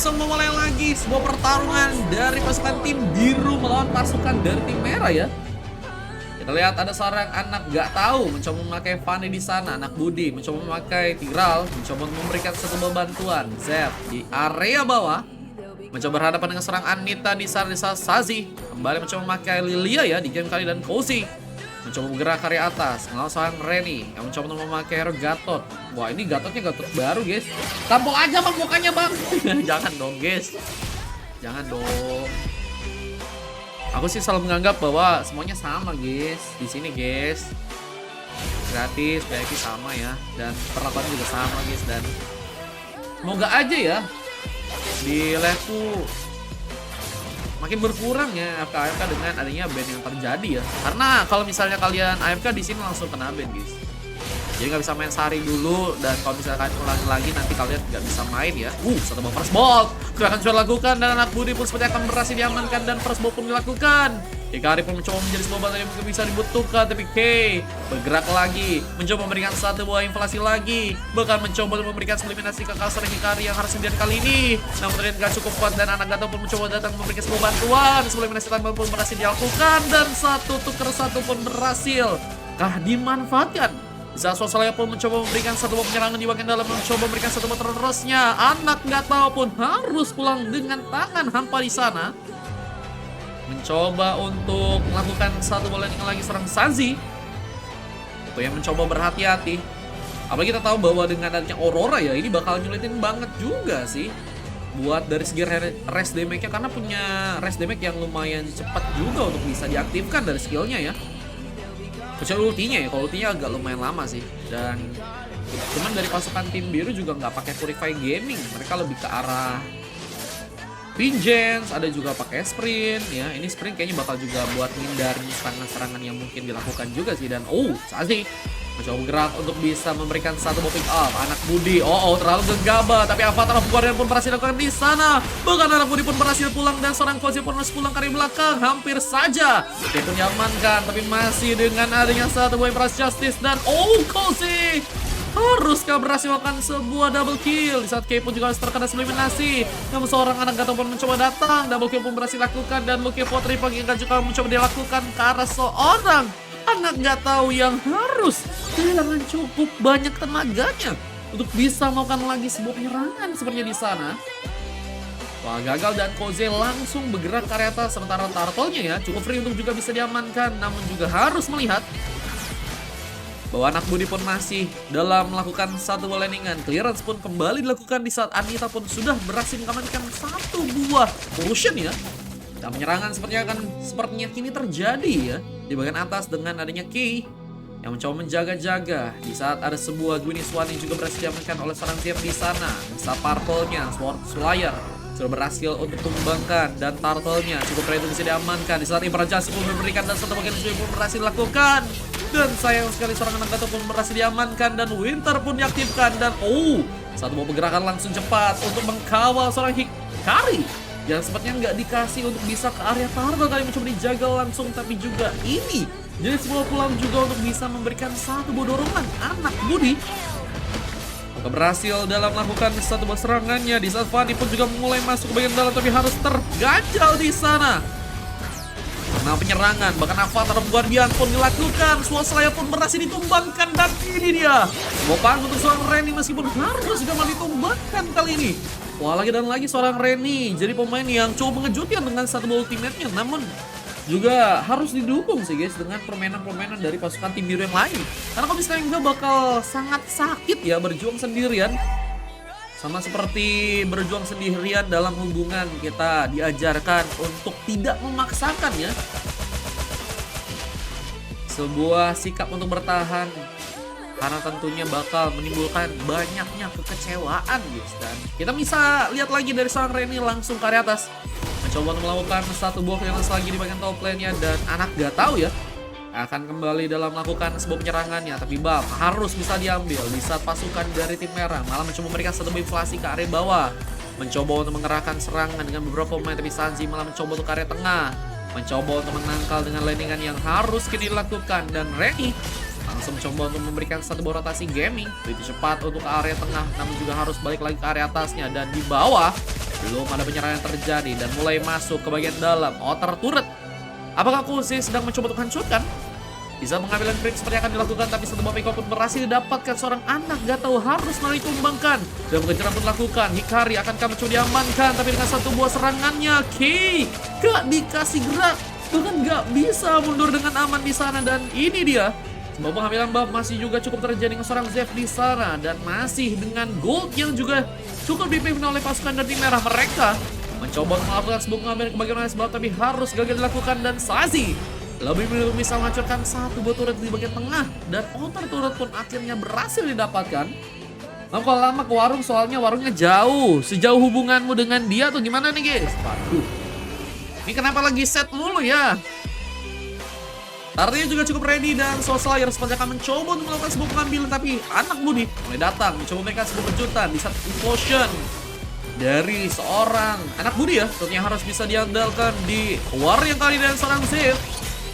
langsung memulai lagi sebuah pertarungan dari pasukan tim biru melawan pasukan dari tim merah ya. Kita lihat ada seorang anak gak tahu mencoba memakai Fanny di sana, anak Budi mencoba memakai Tiral, mencoba memberikan satu bantuan. Zep di area bawah mencoba berhadapan dengan seorang Anita di sana, di Sazi kembali mencoba memakai Lilia ya di game kali, dan Cozy mencoba bergerak ke area atas melawan seorang Reni yang mencoba untuk memakai hero Gatot. Wah, ini Gatotnya Gatot baru guys. Tampol aja bang mukanya bang. Jangan dong guys, jangan dong. Aku sih selalu menganggap bahwa semuanya sama guys di sini guys. Gratis, PvP sama ya, dan perlakuan juga sama guys. Dan semoga aja ya di levelku makin berkurang ya AFK dengan adanya ban yang terjadi ya. Karena kalau misalnya kalian AFK di sini langsung kena ban guys. Jadi nggak bisa main sehari dulu, dan kalau misalkan ulangi lagi nanti kalian nggak bisa main ya. Satu ball first ball gerakan sudah dilakukan, dan anak Budi pun seperti akan berhasil diamankan, dan first ball pun dilakukan. Hikari pun mencoba menjadi sebuah bal yang mungkin bisa dibutuhkan, tapi K bergerak lagi, mencoba memberikan satu buah inflasi lagi, bahkan mencoba memberikan eliminasi ke kasar Hikari yang harus sendirian kali ini. Namun ternyata gak cukup kuat, dan anak Gatot pun mencoba datang memberikan sebuah bantuan. Sebuah eliminasi tambah pun berhasil dilakukan, dan satu tuker satu pun berhasil dimanfaatkan. Saat Swasalaya pun mencoba memberikan satu buah penyerangan di bagian dalam, mencoba memberikan satu buah terusnya. Anak nggak tahu pun harus pulang dengan tangan hampa di sana. Mencoba untuk melakukan satu bola yang lagi serang Sazi. Itu yang mencoba berhati-hati. Apalagi kita tahu bahwa dengan adanya Aurora ya, ini bakal nyulitin banget juga sih buat dari segi rest damage-nya, karena punya rest damage yang lumayan cepat juga untuk bisa diaktifkan dari skillnya ya. Kecuali ultinya ya, kalau ultinya agak lumayan lama sih. Dan cuman dari pasukan tim biru juga nggak pakai Purify Gaming, mereka lebih ke arah Vengeance, ada juga pakai sprint ya. Ini sprint kayaknya bakal juga buat menghindari serangan-serangan yang mungkin dilakukan juga sih. Dan Sazi mencoba bergerak untuk bisa memberikan satu ball pick up. Anak Budi, terlalu gegabah, tapi Avatar of Guardian pun berhasil dilakukan di sana. Bahkan anak Budi pun berhasil pulang, dan seorang Cozy pun harus pulang dari belakang. Hampir saja dia pun diamankan, tapi masih dengan adanya satu buah Empress Justice. Dan Cozy haruskah berhasil melakukan sebuah double kill. Di saat K pun juga harus terkena eliminasi. Namun seorang anak Gatot pun mencoba datang, double kill pun berhasil dilakukan, dan Lucky Potri pagi juga mencoba dilakukan ke arah seorang anak nggak tahu yang harus kehilangan cukup banyak tenaganya untuk bisa melakukan lagi sebuah penyerangan sepertinya di sana. Wah, gagal, dan Cozy langsung bergerak ke area atas, sementara Turtle-nya ya cukup free untuk juga bisa diamankan. Namun juga harus melihat bahwa anak Budi pun masih dalam melakukan satu buah landingan. Clearance pun kembali dilakukan di saat Anita pun sudah berhasil mengamankan satu buah potion ya. Dan penyerangan sepertinya kini terjadi ya di bagian atas dengan adanya Key yang mencoba menjaga-jaga. Di saat ada sebuah Gwynny Swan yang juga berhasil diamankan oleh seorang Zep di sana. Bisa Purple-nya, Sword Slayer sudah berhasil untuk tumbangkan, dan Turtle-nya cukup ready bisa diamankan. Di saat Imperjasi pun memberikan, dan satu bagian pun berhasil dilakukan. Dan sayang sekali seorang anak Gatot pun berhasil diamankan, dan Winter pun diaktifkan. Dan satu buah pergerakan langsung cepat untuk mengkawal seorang Hikari yang sepertinya nggak dikasih untuk bisa ke area Turtle kali, mencoba dijaga langsung. Tapi juga ini jadi sebuah peluang juga untuk bisa memberikan satu buah dorongan anak Budi. Maka berhasil dalam melakukan satu buah serangannya. Di saat Fanny pun juga mulai masuk ke bagian dalam, tapi harus terganjal di sana. Nah, penyerangan bahkan Avatar of Guardian pun dilakukan. Swasalaya pun berhasil ditumbangkan, dan ini dia Bopang untuk seorang Reni, meskipun harus juga ditumbangkan kali ini. Wah, lagi dan lagi seorang Reni jadi pemain yang cukup mengejutkan dengan satu ultimate-nya. Namun juga harus didukung sih guys dengan permainan-permainan dari pasukan tim biru yang lain. Karena kalau misalnya enggak bakal sangat sakit ya berjuang sendirian. Sama seperti berjuang sendirian dalam hubungan, kita diajarkan untuk tidak memaksakan ya sebuah sikap untuk bertahan, karena tentunya bakal menimbulkan banyaknya kekecewaan guys. Dan kita bisa lihat lagi dari seorang Reni langsung ke area atas, mencoba untuk melakukan satu buah clearance lagi di bagian top lane-nya. Dan anak gak tahu ya akan kembali dalam melakukan sebuah penyerangannya, tapi buff harus bisa diambil di saat pasukan dari tim merah malah mencoba memberikan satu inflasi ke area bawah, mencoba untuk mengerahkan serangan dengan beberapa pemain, tapi Sanji malah mencoba untuk ke area tengah, mencoba untuk menangkal dengan landingan yang harus kini dilakukan. Dan Reni langsung mencoba untuk memberikan satu buah rotasi gaming lebih cepat untuk ke area tengah, namun juga harus balik lagi ke area atasnya. Dan di bawah Belum ada penyerangan yang terjadi dan mulai masuk ke bagian dalam. Outer turret. Apakah Koze sedang mencoba untuk hancurkan? Bisa pengambilan creep seperti akan dilakukan, tapi satu buah Peko pun berhasil didapatkan seorang anak gak tahu harus melalui tumbangkan. Dan pengejaran pun dilakukan. Hikari akankah mencoba diamankan, tapi dengan satu buah serangannya Kay gak dikasih gerak. Bahkan gak bisa mundur dengan aman di sana. Dan ini dia, sebuah pengambilan buff masih juga cukup terjadi dengan seorang Zef di sana. Dan masih dengan gold yang juga cukup dipimpin oleh pasukan dari tim merah. Mereka mencoba melakukan sebuah pengambilan ke bagian sebab, tapi harus gagal dilakukan. Dan Sazi lebih bisa menghancurkan satu buah turret di bagian tengah. Dan outer turret pun akhirnya berhasil didapatkan. Kalau lama ke warung, soalnya warungnya jauh. Sejauh hubunganmu dengan dia atau gimana nih guys? Waduh, ini kenapa lagi set mulu ya? Artinya juga cukup ready dan Soul Slayer seperti akan mencoba untuk melakukan sebuah pengambilan, tapi anak Budi mulai datang mencoba mereka sebuah kejutan di saat implosion dari seorang anak Budi ya. Tentunya harus bisa diandalkan di war yang kali dan seorang Zef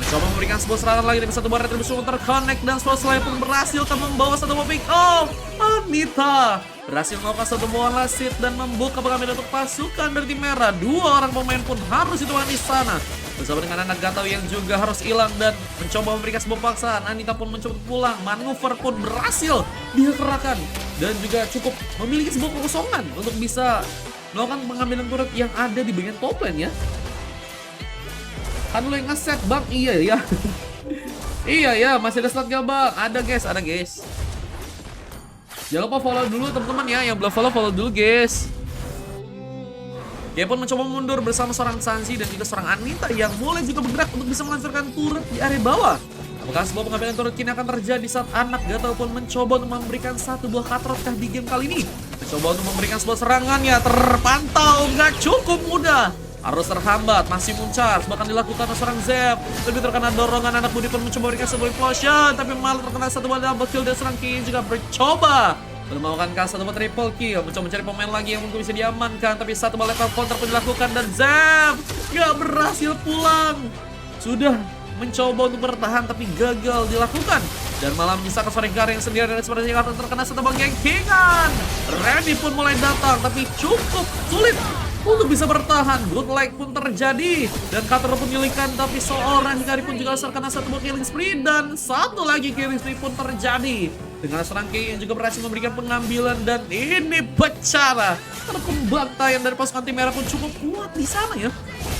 mencoba memberikan sebuah serangan lagi dengan satu buah retribution terconnect dan Soul Slayer pun berhasil membawa satu buah pick off. Anita berhasil melakukan satu buah lasit dan membuka pengambilan untuk pasukan dari tim merah. Dua orang pemain pun harus ditemukan di sana bersama dengan anak gatau yang juga harus hilang dan mencoba memberikan sebuah paksaan. Anita pun mencoba pulang, manuver pun berhasil dia kerahkan dan juga cukup memiliki sebuah kekosongan untuk bisa melakukan pengambilan turret yang ada di bagian top lane ya. Kan lo yang nge-set bang, iya ya. Iya ya, masih ada slot gak bang? Ada guys, ada guys. Jangan lupa follow dulu teman-teman ya, yang belum follow dulu guys. Dia pun mencoba mundur bersama seorang Sansi dan juga seorang Anita yang mulai juga bergerak untuk bisa menghancurkan turret di area bawah. Apakah sebuah pengambilan turret kini akan terjadi saat anak Gatal pun mencoba untuk memberikan satu buah katrotkah di game kali ini? Mencoba untuk memberikan sebuah serangannya terpantau nggak cukup mudah. Harus terhambat, masih muncar, bahkan dilakukan oleh seorang Zef. Tapi terkena dorongan anak Budi pun mencoba memberikan sebuah implosion, tapi malah terkena satu buah double kill dan seorang King juga bercoba melakukan satu buah triple kill, mencoba mencari pemain lagi yang mungkin bisa diamankan, tapi satu buah level counter pun dilakukan dan Zef gak berhasil pulang. Sudah mencoba untuk bertahan tapi gagal dilakukan dan malah menyisakan seorang Hikari yang sendiri dan sepertinya karena terkena satu buah gengkingan. Randy pun mulai datang tapi cukup sulit untuk bisa bertahan. Good lag pun terjadi dan Cutter pun nyelikan, tapi seorang Hikari pun juga terkena satu buah killing spree dan satu lagi killing spree pun terjadi dengan serang Kay yang juga berhasil memberikan pengambilan dan ini pecah. Karena pembantaian dari pasukan tim merah pun cukup kuat di sana ya.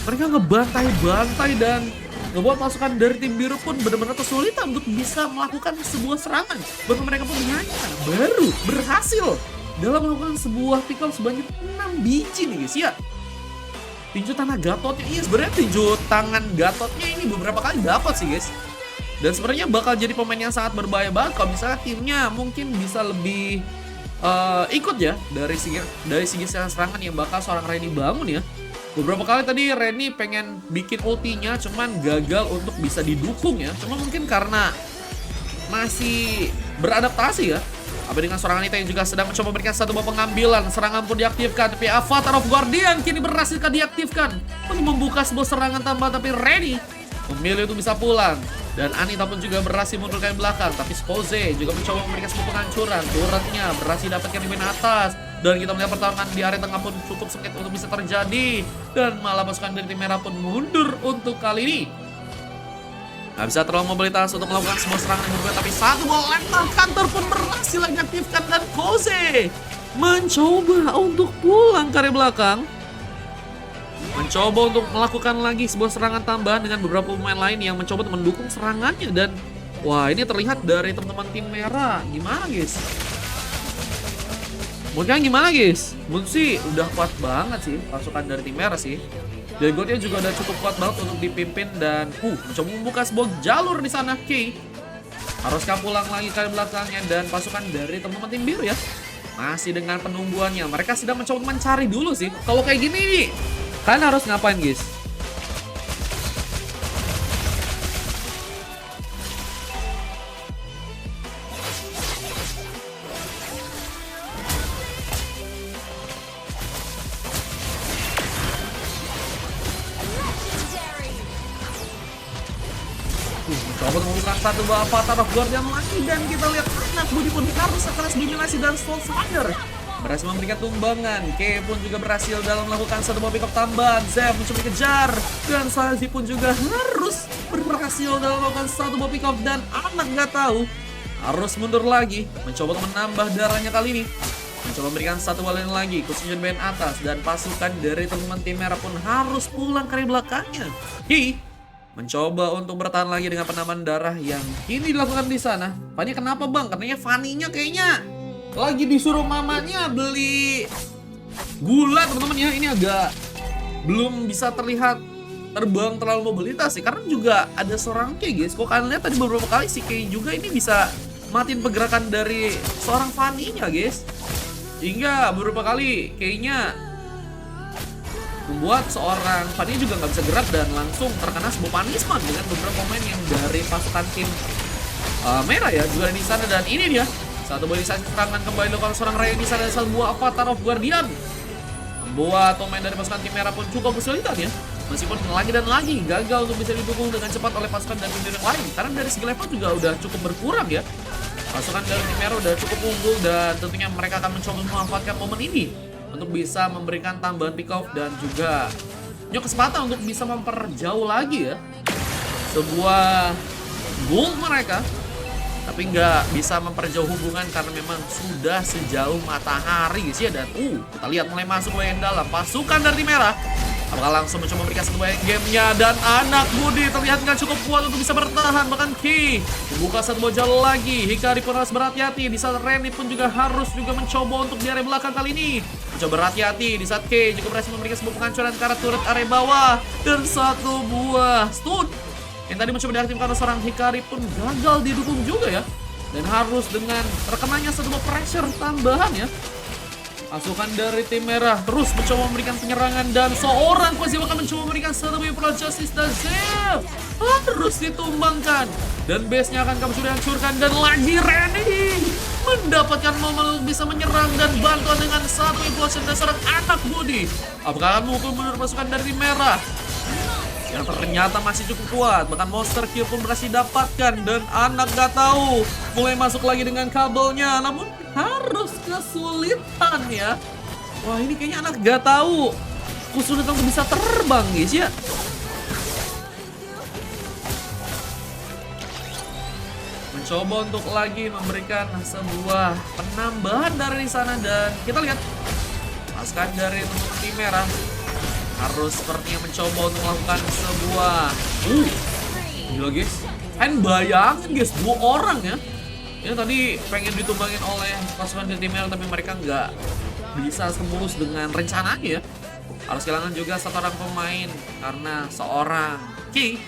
Mereka ngebantai-bantai dan ngebuat pasukan dari tim biru pun benar-benar kesulitan untuk bisa melakukan sebuah serangan. Bahkan mereka pun hanya baru berhasil dalam melakukan sebuah pick off sebanyak 6 biji nih guys ya. Tinju tangan Gatotnya, iya sebenarnya tinju tangan Gatotnya ini beberapa kali dapat sih guys. Dan sebenarnya bakal jadi pemain yang sangat berbahaya banget kalau misalnya timnya mungkin bisa lebih ikut ya dari segi serangan yang bakal seorang Reni bangun ya. Beberapa kali tadi Reni pengen bikin ultinya cuman gagal untuk bisa didukung ya. Cuma mungkin karena masih beradaptasi ya. Apa dengan seorang Anita yang juga sedang mencoba memberikan satu buah pengambilan. Serangan pun diaktifkan, tapi Avatar of Guardian kini berhasil diaktifkan untuk membuka sebuah serangan tambah, tapi Reni memilih untuk bisa pulang. Dan Anita pun juga berhasil mundurkan belakang, tapi Spoze juga mencoba memberikan sebuah penghancuran. Turretnya berhasil dapatkan di bagian atas. Dan kita melihat pertarungan di area tengah pun cukup sengit untuk bisa terjadi. Dan malah pasukan dari tim merah pun mundur untuk kali ini. Nggak bisa terlalu mobilitas untuk melakukan sebuah serangan yang berbeda, tapi satu buah lempar counter pun berhasil diaktifkan dan Koze mencoba untuk pulang ke area belakang. Mencoba untuk melakukan lagi sebuah serangan tambahan dengan beberapa pemain lain yang mencoba untuk mendukung serangannya. Dan wah, ini terlihat dari teman-teman tim merah. Gimana guys? Mungkin gimana guys? Menurut sih udah kuat banget sih pasukan dari tim merah sih. Dan Godnya juga udah cukup kuat banget untuk dipimpin dan mencoba membuka sebuah jalur di sana. Kay haruskah pulang lagi ke belakangnya dan pasukan dari teman-teman tim biru ya masih dengan penungguannya. Mereka sedang mencoba mencari dulu sih. Kalau kayak gini nih, kalian harus ngapain guys? Mencoba untuk membuka satu Avatar of Guardian lagi dan kita lihat anak Budi pun harus sekeras dominasi dan Soul Slayer berhasil memberikan tumbangan. K pun juga berhasil dalam melakukan satu buah pick up tambahan. Zef mencoba dikejar, dan Sazi pun juga harus berhasil dalam melakukan satu buah pick up, dan anak nggak tahu harus mundur lagi, mencoba untuk menambah darahnya kali ini. Mencoba memberikan satu balen lagi, khususnya di bagian atas, dan pasukan dari teman-teman tim merah pun harus pulang ke belakangnya. Mencoba untuk bertahan lagi dengan penambahan darah yang kini dilakukan di sana. Fanny kenapa bang? Katanya Fanny-nya kayaknya lagi disuruh mamanya beli gula teman-teman ya. Ini agak belum bisa terlihat terbang terlalu mobilitas sih, karena juga ada seorang Kay guys. Kok kalian lihat tadi beberapa kali si Kay juga ini bisa matiin pergerakan dari seorang Fanny-nya guys. Hingga beberapa kali kayaknya membuat seorang Fanny juga nggak bisa gerak dan langsung terkena sebuah punishment dengan beberapa pemain yang dari pasukan tim merah ya juga di sana. Dan ini dia satu mobilisasi serangan kembali dilakukan seorang Ray di sana, sebuah Avatar of Guardian membuat pemain dari pasukan tim merah pun cukup kesulitan ya, meskipun lagi dan lagi gagal untuk bisa didukung dengan cepat oleh pasukan dari tim yang lain, karena dari segi level juga udah cukup berkurang ya. Pasukan dari tim merah udah cukup unggul, dan tentunya mereka akan mencoba memanfaatkan momen ini untuk bisa memberikan tambahan pick off dan juga punya kesempatan untuk bisa memperjauh lagi ya sebuah goal mereka, tapi nggak bisa memperjauh hubungan karena memang sudah sejauh matahari guys ya. Dan kita lihat mulai masuk bagian dalam pasukan dari tim merah. Apakah langsung mencoba memberikan satu bagian gamenya, dan anak Budi terlihat nggak cukup kuat untuk bisa bertahan. Bahkan Ki membuka satu buah jalur lagi. Hikari pun harus berhati-hati. Di saat Reni pun juga harus mencoba untuk di area belakang kali ini. Mencoba berhati-hati di saat Ki juga berhasil memberikan sebuah penghancuran ke arah turret area bawah. Dan satu buah stun yang tadi mencoba diaktifkan karena seorang Hikari pun gagal didukung juga ya. Dan harus dengan terkenanya satu buah pressure tambahan ya. Pasukan dari tim merah terus mencoba memberikan penyerangan, dan seorang Quasi akan mencoba memberikan satu Pro Justice, dan Zef harus ditumbangkan, dan base-nya akan kami sudah hancurkan. Dan lagi Reni mendapatkan momen untuk bisa menyerang dan bantuan dengan satu implosion dari seorang anak Budi. Apakah akan memukul mundur pasukan dari tim merah yang ternyata masih cukup kuat? Bahkan monster kill pun berhasil dapatkan, dan anak gak tahu mulai masuk lagi dengan kabelnya, namun harus kesulitan ya. Wah, ini kayaknya anak gak tahu kesulitan untuk bisa terbang guys ya. Mencoba untuk lagi memberikan sebuah penambahan dari sana, dan kita lihat pasukan dari tim merah harus sepertinya mencoba untuk melakukan sebuah gila guys. Kan bayangin guys, 2 orang ya. Ini tadi pengen ditumbangin oleh pasukan dari tim merah, tapi mereka nggak bisa semulus dengan rencananya ya. Harus kehilangan juga satu orang pemain karena seorang Ki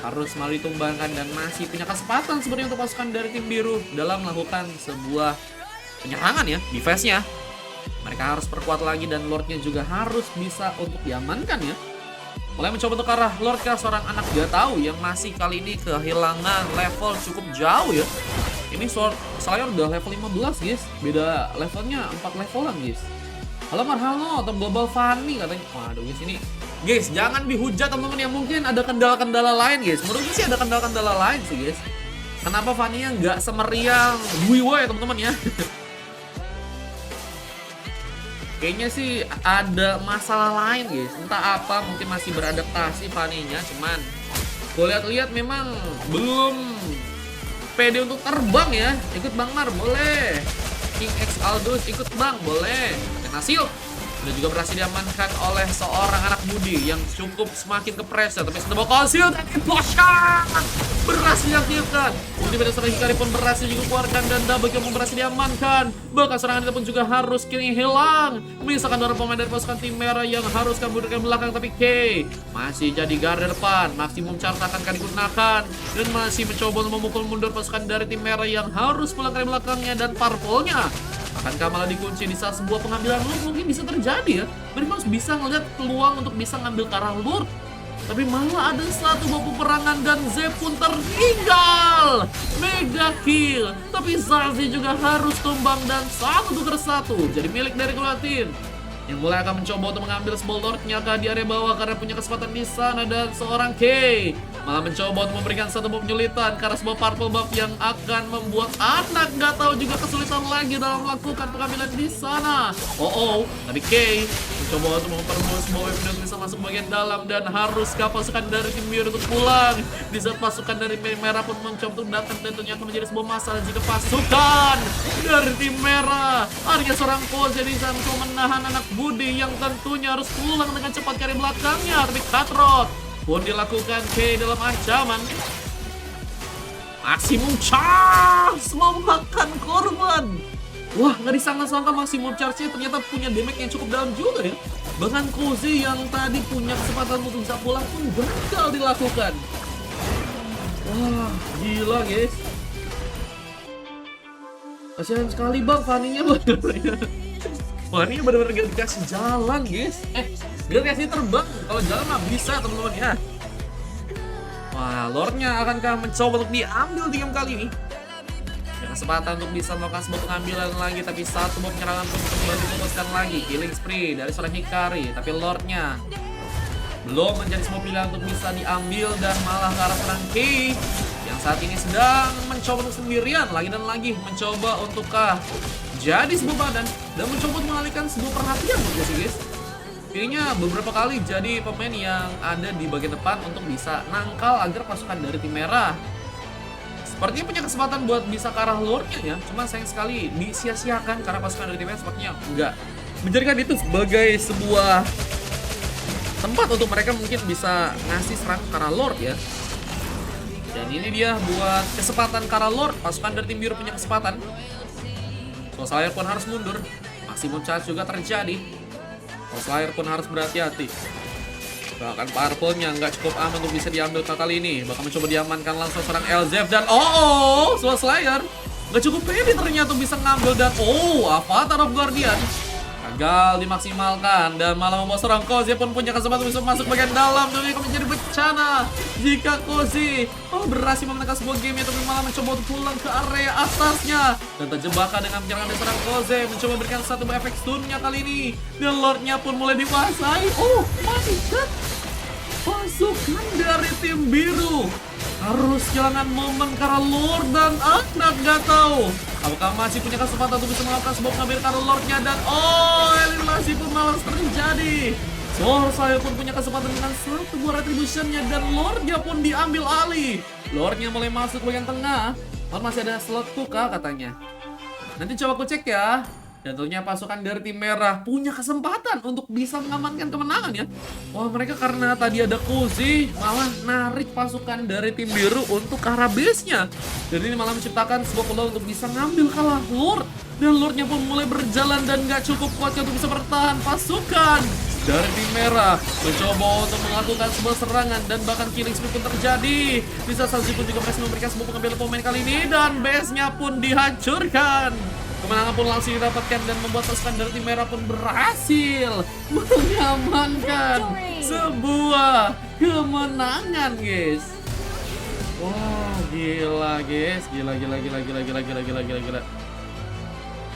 harus malah ditumbangkan, dan masih punya kesempatan sebenarnya untuk pasukan dari tim biru dalam melakukan sebuah penyerangan ya, defense-nya. Mereka harus perkuat lagi, dan Lordnya juga harus bisa untuk diamankan ya. Mulai mencoba untuk arah Lord ke seorang anak gak tahu yang masih kali ini kehilangan level cukup jauh ya. Ini Slayer udah level 15 guys, beda levelnya 4 levelan guys. Halo Marhalo atau Global Fanny katanya. Waduh guys, ini guys jangan dihujat teman-teman, yang mungkin ada kendala-kendala lain guys. Menurut gue sih ada kendala-kendala lain sih guys. Kenapa Fanny-nya nggak semeriang Wiwa ya teman-teman ya. Kayaknya sih ada masalah lain guys, entah apa, mungkin masih beradaptasi Fanny-nya. Cuman gue lihat-lihat memang belum pede untuk terbang ya. Ikut Bang Mar boleh, King X Aldous ikut Bang boleh. Dan hasil udah juga berhasil diamankan oleh seorang anak Budi yang cukup semakin ke pressure, tapi sudah bakal hasil dan implosion berhasil diaktifkan. Budi pada seorang Hikari pun berhasil juga keluarkan, dan double kill pun berhasil diamankan. Bahkan serangan itu pun juga harus kini hilang, misalkan orang pemain dari pasukan tim merah yang harus kabur ke belakang. Tapi K masih jadi garda depan, maksimum charge akan digunakan, dan masih mencoba untuk memukul mundur pasukan dari tim merah yang harus pulang ke belakangnya. Dan purple-nya akankah malah dikunci di saat sebuah pengambilan Lord mungkin bisa terjadi ya. Mereka harus bisa ngeliat peluang untuk bisa ngambil ke arah Lord, tapi malah ada satu buah peperangan, dan Zep pun tertinggal. Mega kill, tapi Zazie juga harus tumbang, dan 1-1 jadi milik dari kedua tim yang mulai akan mencoba untuk mengambil sebuah Lordnya ke di area bawah karena punya kesempatan di sana. Dan seorang K malah mencoba untuk memberikan satu buff penyulitan karena sebuah purple buff yang akan membuat anak nggak tahu juga kesulitan lagi dalam melakukan pengambilan di sana. Tapi Kay mencoba untuk mempermudah sebuah wave untuk bisa masuk bagian dalam, dan haruskah pasukan dari tim biru untuk pulang? Di saat pasukan dari merah pun mencoba untuk datang, tentunya akan menjadi sebuah masalah jika pasukan dari tim merah akhirnya seorang Koze di sana untuk menahan anak Budi yang tentunya harus pulang dengan cepat dari belakangnya. Tapi Katrot pun dilakukan K dalam ancaman. Maximum Charge memakan korban. Wah, nggak disangka-sangka Maximum Charge-nya ternyata punya damage yang cukup dalam juga ya. Bahkan Koze yang tadi punya kesempatan untuk bisa pulang pun gagal dilakukan. Wah, gila guys. Kasihan sekali bang, Fanny-nya Fanny-nya benar-benar gak dikasih jalan guys. Gak dikasih terbang. Kalau jalan mah bisa teman-teman ya. Wah, Lordnya akankah mencoba untuk diambil di game kali ini? Kesempatan untuk bisa melakukan sebuah pengambilan lagi, tapi satu buah penyerangan pun kembali difokuskan lagi. Killing spree dari seorang Hikari, tapi Lordnya belum menjadi sebuah pilihan untuk bisa diambil, dan malah ke arah serang Kay yang saat ini sedang mencoba untuk sendirian lagi dan lagi mencoba untukkah jadi sebuah badan dan mencoba untuk mengalihkan sebuah perhatian gitu sih guys. Kayaknya beberapa kali jadi pemain yang ada di bagian depan untuk bisa nangkal agar pasukan dari tim merah sepertinya punya kesempatan buat bisa ke arah Lordnya ya. Cuma sayang sekali disia-siakan karena pasukan dari tim merah sepertinya enggak menjadikan itu sebagai sebuah tempat untuk mereka mungkin bisa ngasih serang ke arah Lord ya. Dan ini dia buat kesempatan ke arah Lord. Pasukan dari tim biru punya kesempatan. Slayer pun harus mundur. Maximum Charge juga terjadi. Slayer pun harus berhati-hati. Bahkan purple-nya nggak cukup aman untuk bisa diambil kali ini. Bahkan mencoba diamankan langsung serang Elzef. Dan Slayer nggak cukup pede ternyata bisa ngambil. Dan Avatar of Guardian gagal dimaksimalkan, dan malah membawa serang Koze pun punya kesempatan bisa masuk bagian dalam. Dan ini akan menjadi bencana jika Koze berhasil memenangkan sebuah game, tapi malah mencoba untuk pulang ke area atasnya dan terjebak dengan penyerangan dari serang Koze. Mencoba berikan satu efek stunnya kali ini, dan Lordnya pun mulai dikuasai. Oh my god, pasukan dari tim biru harus kehilangan momen karena Lord dan anak nggak tahu apakah masih punya kesempatan untuk bisa melakukan sebuah pengambilan karena Lordnya. Dan eliminasi pun malah terjadi. Saya pun punya kesempatan dengan satu buah retributionnya, dan Lordnya pun diambil alih. Lordnya mulai masuk bagian tengah. Masih ada slot buka katanya. Nanti coba aku cek ya. Dan tentunya pasukan dari tim merah punya kesempatan untuk bisa mengamankan kemenangan ya. Wah, mereka karena tadi ada Koze malah narik pasukan dari tim biru untuk ke arah base-nya. Dan ini malah menciptakan sebuah peluang untuk bisa ngambil kalah Lord. Dan Lordnya pun mulai berjalan dan gak cukup kuat untuk bisa bertahan. Pasukan dari tim merah mencoba untuk melakukan sebuah serangan, dan bahkan killing spree pun terjadi. Bisa Sanji pun juga berhasil memberikan sebuah pengambilan pemain kali ini, dan base-nya pun dihancurkan. Kemenangan pun langsung didapatkan, dan membuat pasukan dari tim merah pun berhasil mengamankan sebuah kemenangan guys. Wah, gila guys, gila.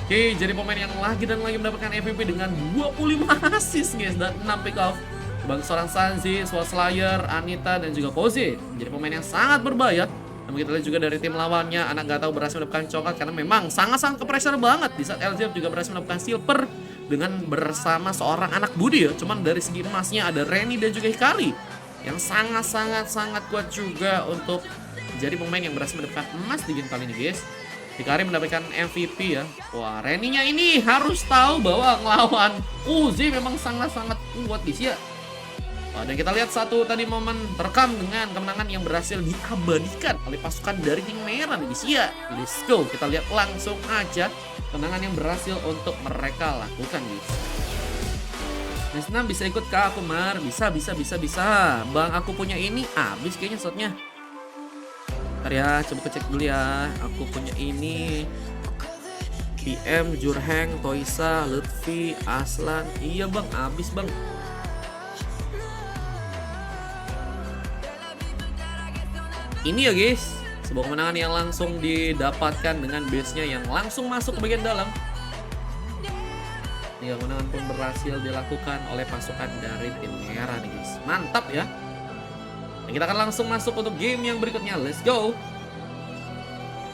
Oke, jadi pemain yang lagi dan lagi mendapatkan MVP dengan 25 assist guys, dan 6 pick off. Bang seorang Sanji, Slayer, Anita, dan juga Koze. Jadi pemain yang sangat berbahaya. Namun kita lihat juga dari tim lawannya, anak nggak tahu berhasil mendapatkan coklat karena memang sangat-sangat ke pressure banget. Di saat LJF juga berhasil mendapatkan silver dengan bersama seorang anak Budi ya. Cuman dari segi emasnya ada Reni dan juga Hikari yang sangat kuat juga untuk jadi pemain yang berhasil mendapatkan emas di game kali ini guys. Hikari mendapatkan MVP ya. Wah, Reninya ini harus tahu bahwa ngelawan Koze memang sangat-sangat kuat guys ya. Dan kita lihat satu tadi momen terekam dengan kemenangan yang berhasil diabadikan oleh pasukan dari tim merah nih guys ya. Let's go, kita lihat langsung aja kemenangan yang berhasil untuk mereka lakukan guys. Nesna bisa ikut ke aku Mar, bisa. Bang aku punya ini, habis kayaknya slotnya. Ntar ya, coba cek dulu ya. Aku punya ini PM, Jurheng, Toisa, Lutfi, Aslan. Iya bang, habis bang. Ini ya guys, sebuah kemenangan yang langsung didapatkan dengan base-nya yang langsung masuk ke bagian dalam. Ini kemenangan pun berhasil dilakukan oleh pasukan dari tim merah nih guys. Mantap ya. Dan kita akan langsung masuk untuk game yang berikutnya. Let's go!